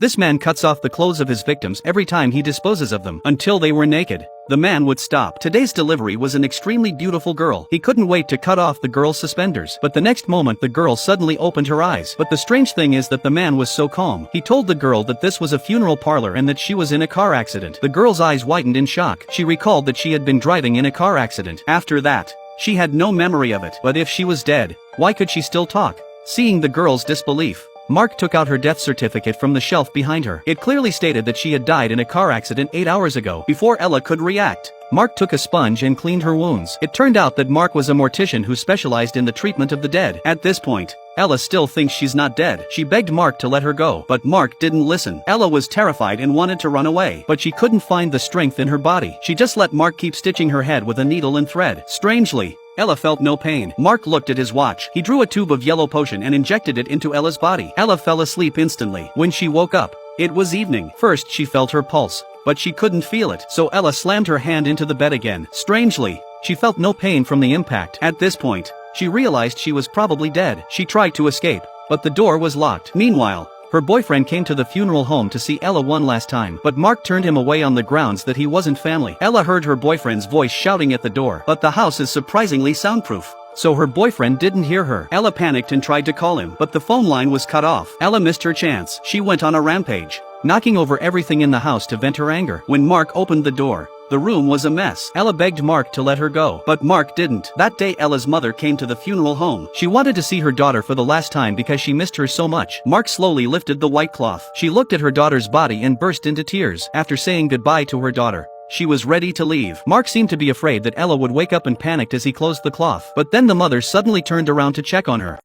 This man cuts off the clothes of his victims every time he disposes of them, until they were naked. The man would stop. Today's delivery was an extremely beautiful girl. He couldn't wait to cut off the girl's suspenders, but the next moment the girl suddenly opened her eyes. But the strange thing is that the man was so calm. He told the girl that this was a funeral parlor and that she was in a car accident. The girl's eyes widened in shock. She recalled that she had been driving in a car accident. After that, she had no memory of it. But if she was dead, why could she still talk? Seeing the girl's disbelief, Mark took out her death certificate from the shelf behind her. It clearly stated that she had died in a car accident 8 hours ago. Before Ella could react, Mark took a sponge and cleaned her wounds. It turned out that Mark was a mortician who specialized in the treatment of the dead. At this point, Ella still thinks she's not dead. She begged Mark to let her go, but Mark didn't listen. Ella was terrified and wanted to run away, but she couldn't find the strength in her body. She just let Mark keep stitching her head with a needle and thread. Strangely, Ella felt no pain. Mark looked at his watch. He drew a tube of yellow potion and injected it into Ella's body. Ella fell asleep instantly. When she woke up, it was evening. First she felt her pulse, but she couldn't feel it, so Ella slammed her hand into the bed again. Strangely, she felt no pain from the impact. At this point, she realized she was probably dead. She tried to escape, but the door was locked. Meanwhile, her boyfriend came to the funeral home to see Ella one last time, but Mark turned him away on the grounds that he wasn't family. Ella heard her boyfriend's voice shouting at the door, but the house is surprisingly soundproof, so her boyfriend didn't hear her. Ella panicked and tried to call him, but the phone line was cut off. Ella missed her chance. She went on a rampage, knocking over everything in the house to vent her anger. When Mark opened the door, the room was a mess. Ella begged Mark to let her go, but Mark didn't. That day Ella's mother came to the funeral home. She wanted to see her daughter for the last time because she missed her so much. Mark slowly lifted the white cloth. She looked at her daughter's body and burst into tears. After saying goodbye to her daughter, she was ready to leave. Mark seemed to be afraid that Ella would wake up and panicked as he closed the cloth. But then the mother suddenly turned around to check on her.